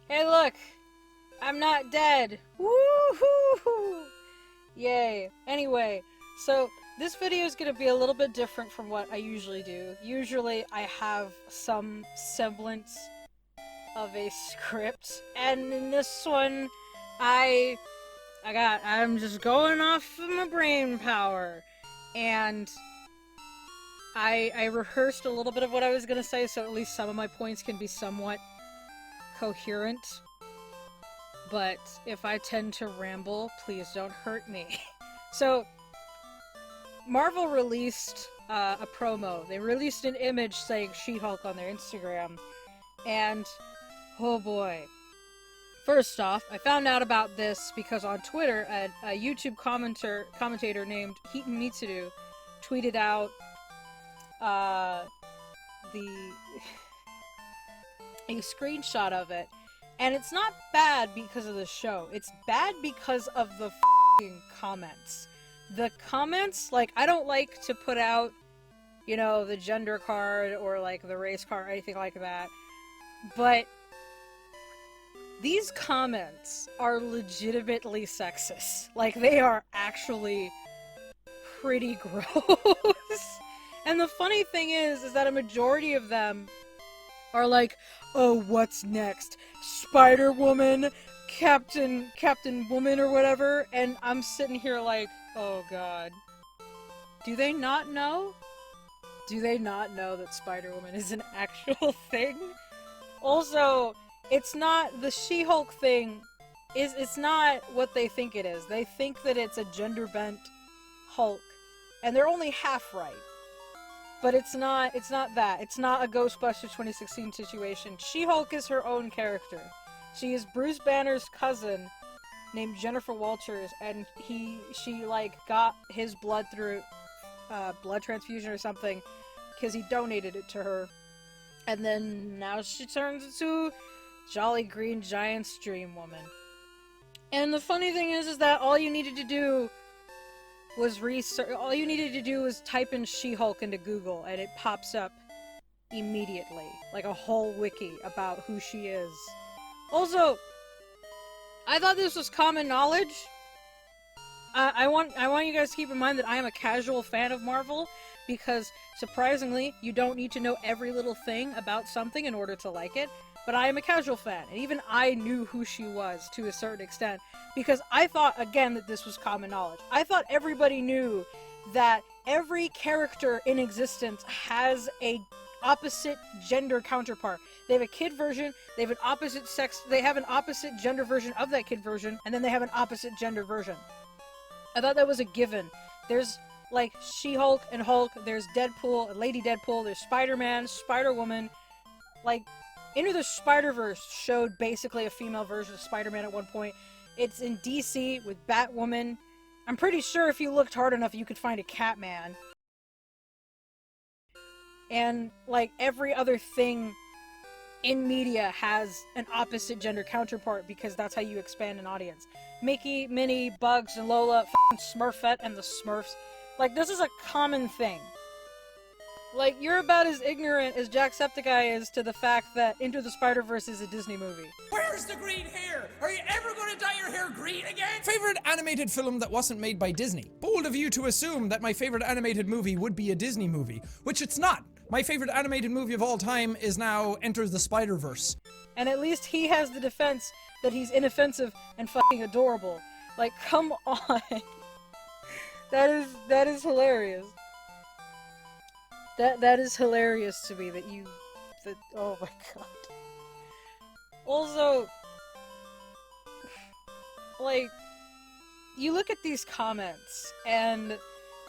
Hey, look! I'm not dead! Woohoo! Yay. Anyway, so this video is going to be a little bit different from what I usually do. Usually I have some semblance of a script, and in this one, I'm just going off of my brain power. And I rehearsed a little bit of what I was going to say, so at least some of my points can be somewhat coherent. But if I tend to ramble, please don't hurt me. So, Marvel released a promo. They released an image saying She-Hulk on their Instagram. And, oh boy. First off, I found out about this because on Twitter, a YouTube commentator named Heaton Mitsuru tweeted out the a screenshot of it. And it's not bad because of the show. It's bad because of the f***ing comments. The comments, like, I don't like to put out, you know, the gender card or, like, the race card or anything like that. But these comments are legitimately sexist. Like, they are actually pretty gross. And the funny thing is that a majority of them are like, oh, what's next? Spider-Woman, Captain Woman or whatever, and I'm sitting here like, oh god. Do they not know? Do they not know that Spider-Woman is an actual thing? Also, it's not, the She-Hulk thing it's not what they think it is. They think that it's a gender-bent Hulk, and they're only half right. But it's not that. It's not a Ghostbusters 2016 situation. She-Hulk is her own character. She is Bruce Banner's cousin, named Jennifer Walters, and she like, got his blood through, blood transfusion or something, because he donated it to her. And then, now she turns into Jolly Green Giant Stream Woman. And the funny thing is that all you needed to do was type in She-Hulk into Google, and it pops up immediately. Like a whole wiki about who she is. Also, I thought this was common knowledge. I want you guys to keep in mind that I am a casual fan of Marvel, because, surprisingly, you don't need to know every little thing about something in order to like it. But I am a casual fan, and even I knew who she was to a certain extent, because I thought, again, that this was common knowledge. I thought everybody knew that every character in existence has a opposite gender counterpart. They have a kid version, they have an opposite gender version of that kid version, and then they have an opposite gender version. I thought that was a given. There's, like, She-Hulk and Hulk, there's Deadpool and Lady Deadpool, there's Spider-Man, Spider-Woman, like, Into the Spider-Verse showed basically a female version of Spider-Man at one point. It's in DC with Batwoman. I'm pretty sure if you looked hard enough you could find a Catman. And, like, every other thing in media has an opposite gender counterpart, because that's how you expand an audience. Mickey, Minnie, Bugs, and Lola, f***ing Smurfette and the Smurfs. Like, this is a common thing. Like, you're about as ignorant as Jacksepticeye is to the fact that Into the Spider-Verse is a Disney movie. Where's the green hair? Are you ever going to dye your hair green again? Favorite animated film that wasn't made by Disney. Bold of you to assume that my favorite animated movie would be a Disney movie, which it's not. My favorite animated movie of all time is now Enter the Spider-Verse. And at least he has the defense that he's inoffensive and fucking adorable. Like, come on. That is hilarious. That is hilarious to me oh my god. Also, like, you look at these comments, and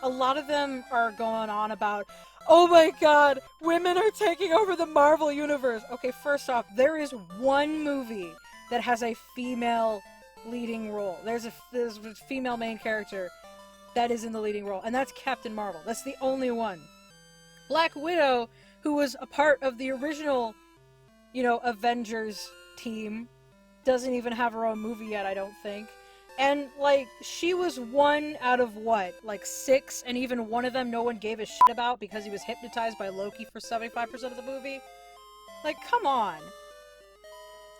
a lot of them are going on about, oh my god, women are taking over the Marvel Universe. Okay, first off, there is one movie that has a female leading role. There's a female main character that is in the leading role, and that's Captain Marvel. That's the only one. Black Widow, who was a part of the original, Avengers team, doesn't even have her own movie yet, I don't think. And, like, she was one out of what? Like 6, and even one of them no one gave a shit about because he was hypnotized by Loki for 75% of the movie? Like, come on.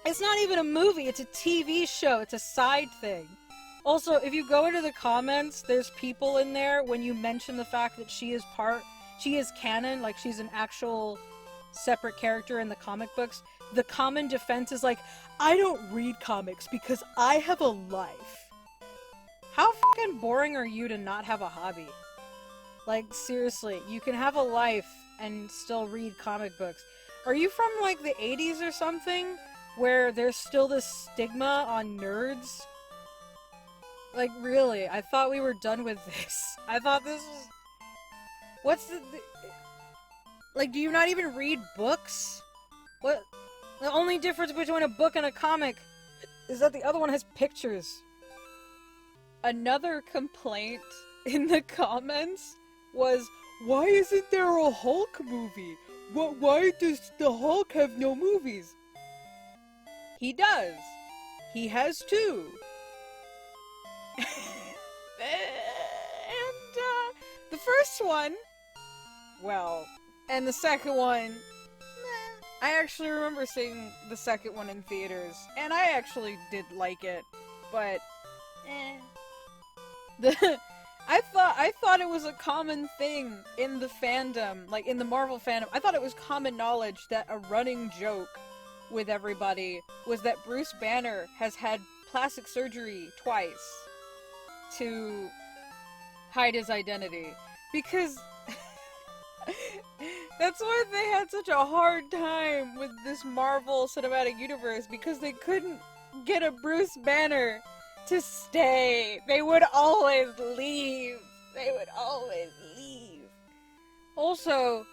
It's not even a movie, it's a TV show, it's a side thing. Also, if you go into the comments, there's people in there when you mention the fact that she is canon, like she's an actual separate character in the comic books. The common defense is like, I don't read comics because I have a life. How fucking boring are you to not have a hobby? Like, seriously, you can have a life and still read comic books. Are you from, like, the 80s or something? Where there's still this stigma on nerds? Like, really, I thought we were done with this. I thought this was... What's the... Like, do you not even read books? What? The only difference between a book and a comic is that the other one has pictures. Another complaint in the comments was, why isn't there a Hulk movie? Why does the Hulk have no movies? He does. He has two. And, the first one, well, and the second one, I actually remember seeing the second one in theaters, and I actually did like it, but, I thought it was a common thing in the fandom, like in the Marvel fandom. I thought it was common knowledge that a running joke with everybody was that Bruce Banner has had plastic surgery twice to hide his identity. Because that's why they had such a hard time with this Marvel Cinematic Universe, because they couldn't get a Bruce Banner to stay. They would always leave. They would always leave. Also,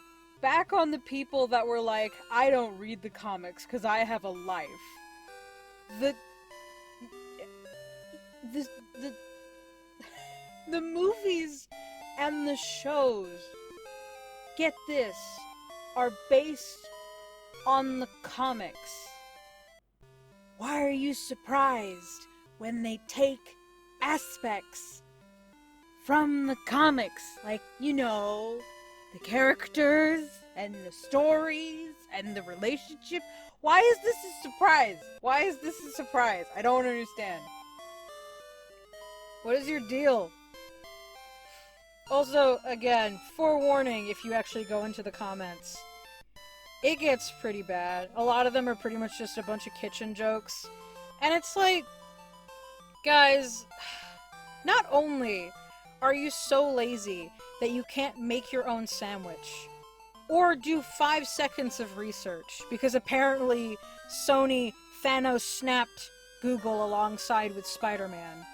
back on the people that were like, I don't read the comics because I have a life. The movies and the shows, get this, are based on the comics. Why are you surprised when they take aspects from the comics? Like, you know, the characters and the stories and the relationship. Why is this a surprise? Why is this a surprise? I don't understand. What is your deal? Also, again, forewarning if you actually go into the comments. It gets pretty bad. A lot of them are pretty much just a bunch of kitchen jokes. And it's like, guys, not only are you so lazy that you can't make your own sandwich, or do 5 seconds of research, because apparently Sony Thanos snapped Google alongside with Spider-Man.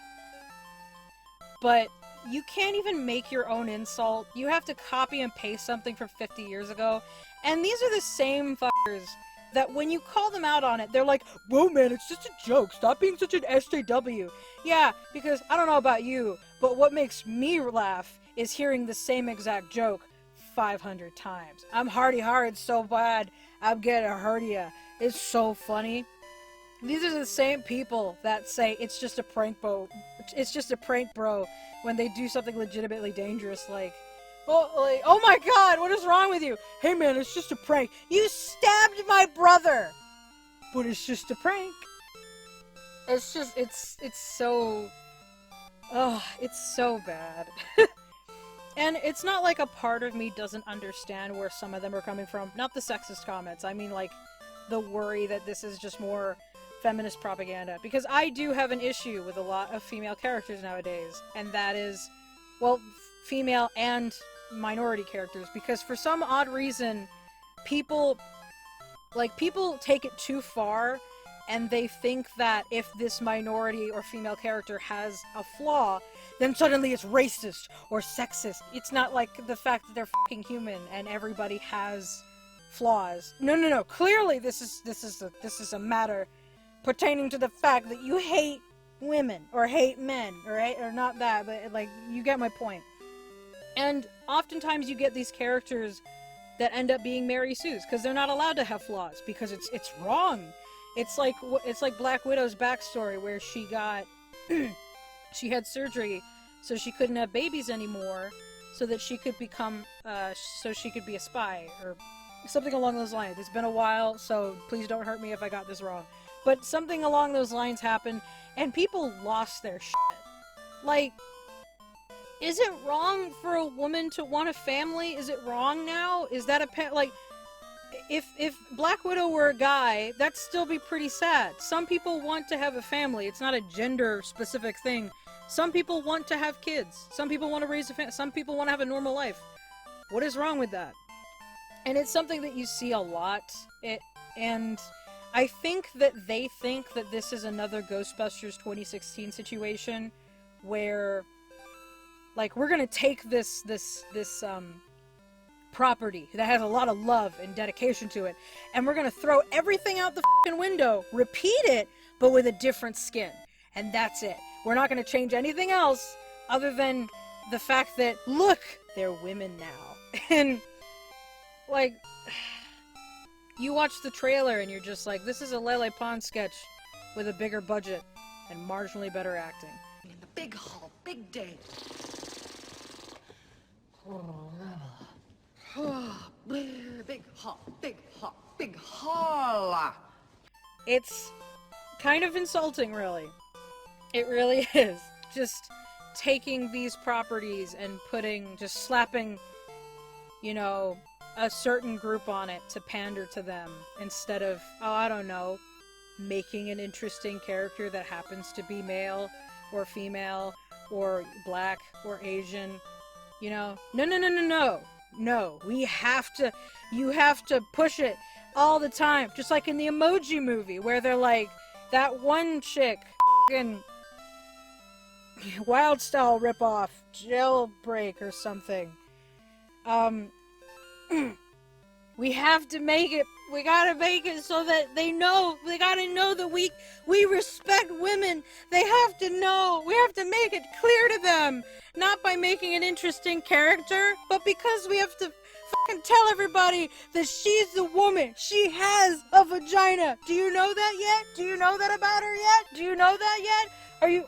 But you can't even make your own insult. You have to copy and paste something from 50 years ago. And these are the same fuckers that when you call them out on it, they're like, whoa man, it's just a joke. Stop being such an SJW. Yeah, because I don't know about you, but what makes me laugh is hearing the same exact joke 500 times. I'm hardy hard so bad, I'm getting a hernia. It's so funny. These are the same people that say it's just a prank bro. It's just a prank, bro, when they do something legitimately dangerous, like, oh my god, what is wrong with you? Hey man, it's just a prank. You stabbed my brother! But it's just a prank. It's just, it's so... Ugh, it's so bad. And it's not like a part of me doesn't understand where some of them are coming from. Not the sexist comments, I mean like the worry that this is just more feminist propaganda. Because I do have an issue with a lot of female characters nowadays, and that is, well, female and minority characters, because for some odd reason, people take it too far, and they think that if this minority or female character has a flaw, then suddenly it's racist or sexist. It's not like the fact that they're fucking human and everybody has flaws. No. Clearly, this is a matter pertaining to the fact that you hate women or hate men or not that, but like you get my point. And oftentimes you get these characters that end up being Mary Sue's because they're not allowed to have flaws because it's wrong. It's like Black Widow's backstory where she got she had surgery so she couldn't have babies anymore, so that she could become so she could be a spy or something along those lines. It's been a while, so please don't hurt me if I got this wrong. but something along those lines happened, and people lost their shit. Like, is it wrong for a woman to want a family? Is it wrong now? Is that like, if Black Widow were a guy, that'd still be pretty sad. Some people want to have a family. It's not a gender specific thing. Some people want to have kids. Some people want to raise a family. Some people want to have a normal life. What is wrong with that? And it's something that you see a lot. And I think that they think that this is another Ghostbusters 2016 situation where, like, we're gonna take this property that has a lot of love and dedication to it, and we're gonna throw everything out the fucking window, repeat it, but with a different skin. And that's it. We're not gonna change anything else other than the fact that, look, they're women now. And, like, you watch the trailer and you're just like, this is a Lele Pons sketch with a bigger budget and marginally better acting. In the big hall, big day. Big hall, big hall, big hall. It's kind of insulting, really. It really is. Just taking these properties and just slapping, you know, a certain group on it to pander to them instead of, oh, I don't know, making an interesting character that happens to be male or female or black or Asian, you know? No, you have to push it all the time. Just like in the Emoji Movie where they're like, that one chick, f***ing Wild Style ripoff, Jailbreak or something. We have to make it, we gotta make it so that they gotta know that we respect women. They have to know, we have to make it clear to them. Not by making an interesting character, but because we have to fucking tell everybody that she's a woman. She has a vagina. Do you know that yet? Do you know that about her yet? Do you know that yet?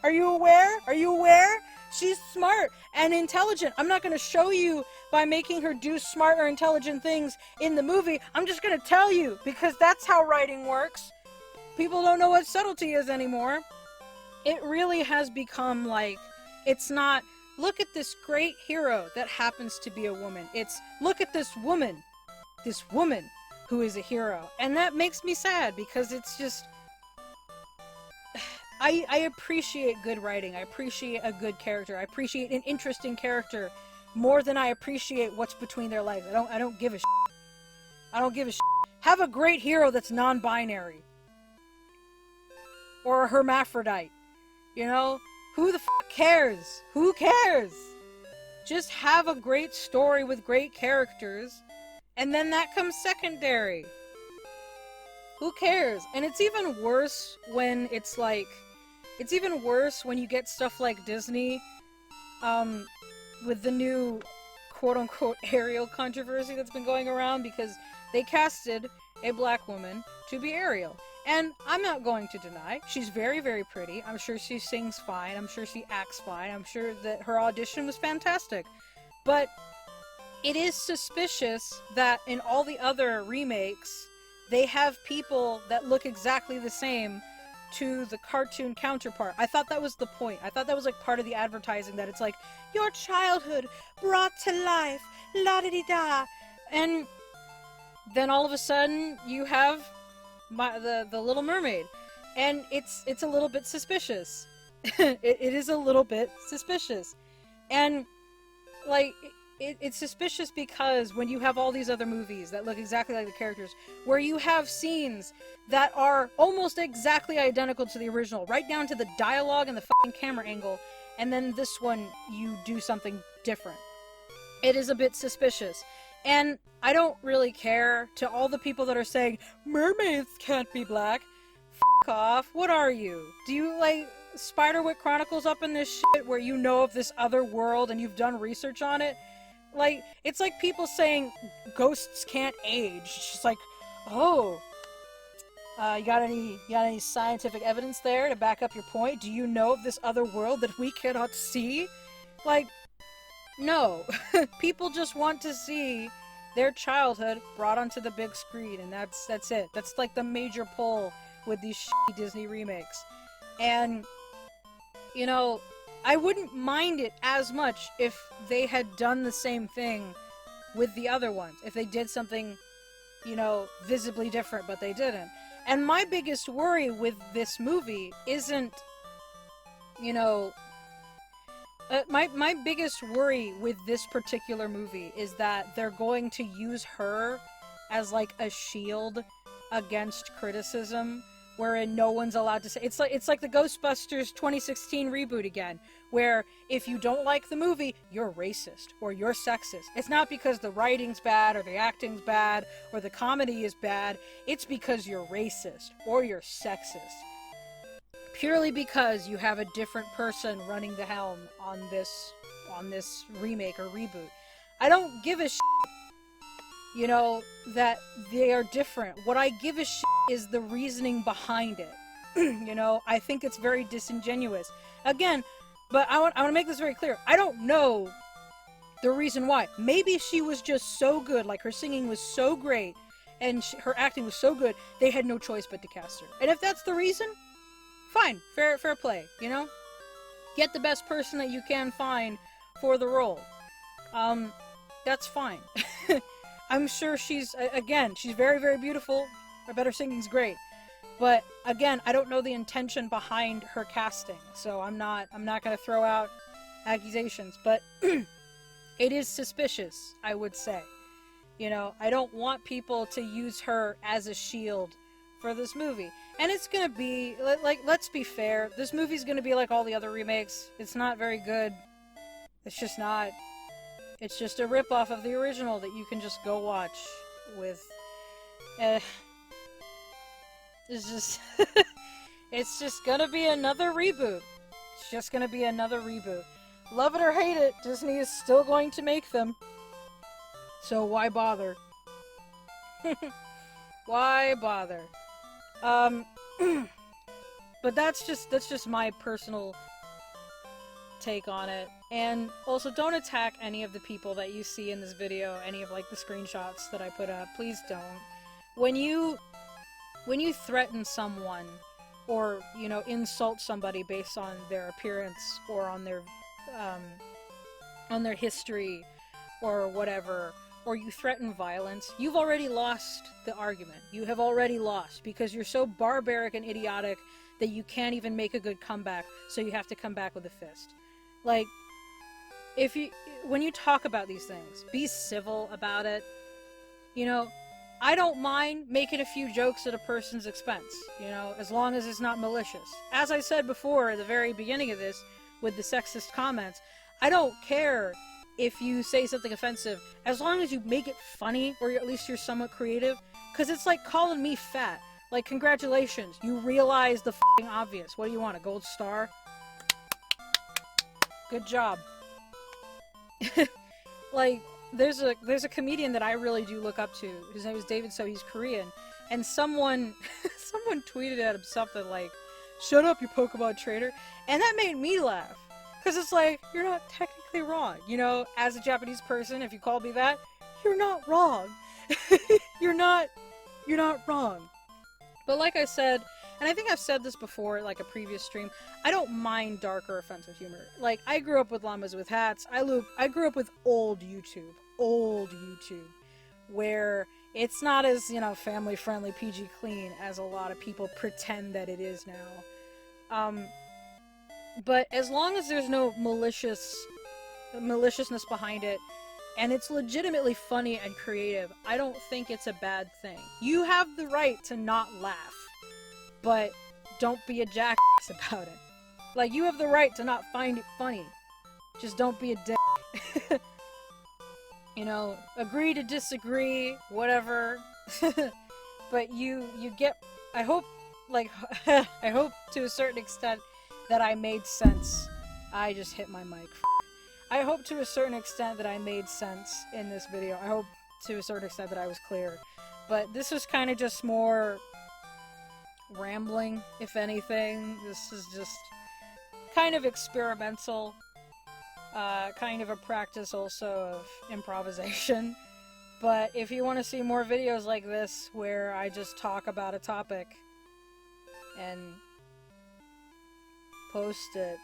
Are you aware? Are you aware? She's smart and intelligent. I'm not going to show you by making her do smart or intelligent things in the movie. I'm just going to tell you because that's how writing works. People don't know what subtlety is anymore. It really has become like, it's not, look at this great hero that happens to be a woman. It's, look at this woman who is a hero. And that makes me sad because it's just, I appreciate good writing. I appreciate a good character. I appreciate an interesting character more than I appreciate what's between their legs. I don't give a shit. I don't give a shit. Have a great hero that's non-binary. Or a hermaphrodite. You know? Who the fuck cares? Who cares? Just have a great story with great characters, and then that comes secondary. Who cares? And it's even worse when it's like, it's even worse when you get stuff like Disney, with the new quote-unquote Ariel controversy that's been going around because they casted a black woman to be Ariel. And I'm not going to deny, she's very, very pretty. I'm sure she sings fine. I'm sure she acts fine. I'm sure that her audition was fantastic. But it is suspicious that in all the other remakes, they have people that look exactly the same to the cartoon counterpart. I thought that was the point. I thought that was like part of the advertising, that it's like, your childhood brought to life, la-di-di-da. And then all of a sudden, you have the Little Mermaid, and it's a little bit suspicious. it is a little bit suspicious, and like it's suspicious because when you have all these other movies that look exactly like the characters, where you have scenes that are almost exactly identical to the original, right down to the dialogue and the fucking camera angle, and then this one you do something different. It is a bit suspicious. And I don't really care to all the people that are saying, mermaids can't be black. F*** off. What are you? Do you, like, Spiderwick Chronicles up in this shit where you know of this other world and you've done research on it? Like, it's like people saying ghosts can't age. It's just like, oh, you got any scientific evidence there to back up your point? Do you know of this other world that we cannot see? Like, no. People just want to see their childhood brought onto the big screen, and that's it. That's like the major pull with these shitty Disney remakes. And, you know, I wouldn't mind it as much if they had done the same thing with the other ones. If they did something, you know, visibly different, but they didn't. And my biggest worry with this movie isn't, you know, my biggest worry with this particular movie is that they're going to use her as like a shield against criticism, wherein no one's allowed to say it's like the Ghostbusters 2016 reboot again, where if you don't like the movie, you're racist or you're sexist. It's not because the writing's bad or the acting's bad or the comedy is bad. It's because you're racist or you're sexist. Purely because you have a different person running the helm on this remake or reboot. I don't give a shit, you know, that they are different. What I give a shit is the reasoning behind it. You know, I think it's very disingenuous. Again, but I want to make this very clear. I don't know the reason why. Maybe she was just so good, like her singing was so great, and her acting was so good, they had no choice but to cast her. And if that's the reason, fine, fair play, you know? Get the best person that you can find for the role. That's fine. I'm sure she's very, very beautiful. I bet her singing's great. But again, I don't know the intention behind her casting, so I'm not gonna throw out accusations, but it is suspicious, I would say. You know, I don't want people to use her as a shield for this movie. And it's gonna be, like, let's be fair, this movie's gonna be like all the other remakes. It's not very good. It's just not. It's just a ripoff of the original that you can just go watch with. It's just, it's just gonna be another reboot. It's just gonna be another reboot. Love it or hate it, Disney is still going to make them. So why bother? Why bother? But that's just my personal take on it. And also, don't attack any of the people that you see in this video, any of like the screenshots that I put up. Please don't. When you threaten someone or, you know, insult somebody based on their appearance or on their history or whatever, or you threaten violence, you've already lost the argument. You have already lost because you're so barbaric and idiotic that you can't even make a good comeback, so you have to come back with a fist. Like, when you talk about these things, be civil about it. You know, I don't mind making a few jokes at a person's expense, you know, as long as it's not malicious. As I said before at the very beginning of this, with the sexist comments, I don't care if you say something offensive, as long as you make it funny, or at least you're somewhat creative, because it's like calling me fat. Like, congratulations, you realize the f***ing obvious. What do you want, a gold star? Good job. Like, there's a comedian that I really do look up to. His name is David, so he's Korean. And someone tweeted at him something like, "Shut up, you Pokemon trainer." And that made me laugh. Because it's like, you're not technically wrong. You know, as a Japanese person, if you call me that, you're not wrong. You're not wrong. But like I said, and I think I've said this before, like a previous stream, I don't mind dark or offensive humor. Like, I grew up with Llamas with Hats. I grew up with old YouTube, where it's not as, you know, family-friendly, PG clean as a lot of people pretend that it is now. But as long as there's no maliciousness behind it, and it's legitimately funny and creative, I don't think it's a bad thing. You have the right to not laugh, but don't be a jackass about it. Like, you have the right to not find it funny. Just don't be a dick. You know, agree to disagree, whatever. But you get, I hope, like, I hope to a certain extent that I made sense. I just hit my mic. I hope to a certain extent that I made sense in this video. I hope to a certain extent that I was clear. But this was kind of just more rambling, if anything. This is just kind of experimental. Kind of a practice also of improvisation. But if you want to see more videos like this, where I just talk about a topic, and post it,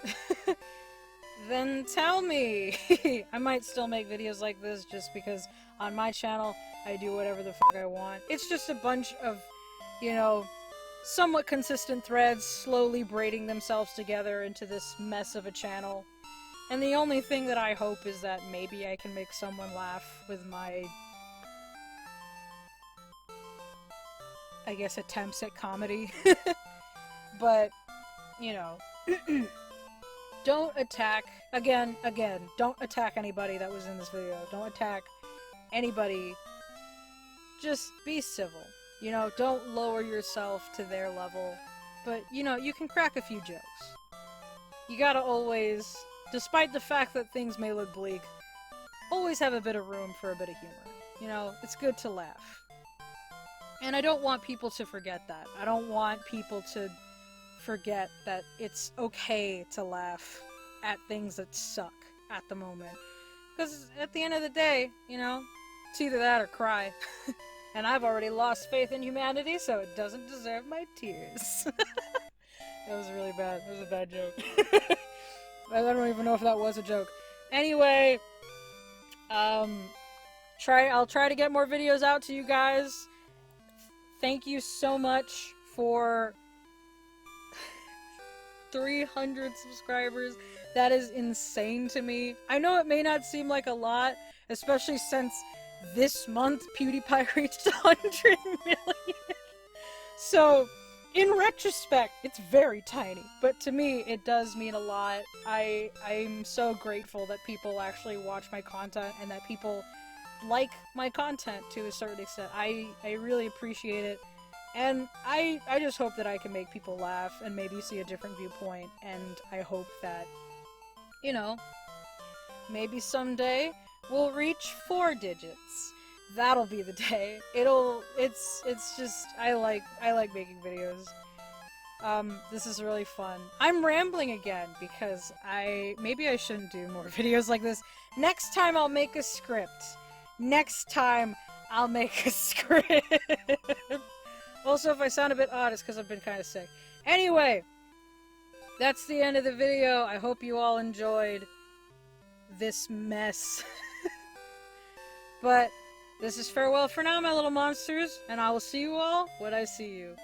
then tell me. I might still make videos like this just because on my channel I do whatever the fuck I want. It's just a bunch of, you know, somewhat consistent threads slowly braiding themselves together into this mess of a channel. And the only thing that I hope is that maybe I can make someone laugh with my, I guess, attempts at comedy. But, you know, don't attack, again, don't attack anybody that was in this video. Don't attack anybody. Just be civil. You know, don't lower yourself to their level. But, you know, you can crack a few jokes. You gotta always, despite the fact that things may look bleak, always have a bit of room for a bit of humor. You know, it's good to laugh. And I don't want people to forget that. I don't want people to forget that it's okay to laugh at things that suck at the moment. Because at the end of the day, you know, it's either that or cry. And I've already lost faith in humanity, so it doesn't deserve my tears. That was really bad. That was a bad joke. I don't even know if that was a joke. Anyway, I'll try to get more videos out to you guys. Thank you so much for 300 subscribers. That is insane to me. I know it may not seem like a lot, especially since this month PewDiePie reached 100 million. So, in retrospect, it's very tiny, but to me, it does mean a lot. I'm so grateful that people actually watch my content and that people like my content to a certain extent. I really appreciate it. And I just hope that I can make people laugh and maybe see a different viewpoint, and I hope that, you know, maybe someday we'll reach 4 digits. That'll be the day. It's just, I like making videos. This is really fun. I'm rambling again because maybe I shouldn't do more videos like this. Next time I'll make a script. Next time I'll make a script. Also, if I sound a bit odd, it's because I've been kind of sick. Anyway, that's the end of the video. I hope you all enjoyed this mess. But this is farewell for now, my little monsters, and I will see you all when I see you.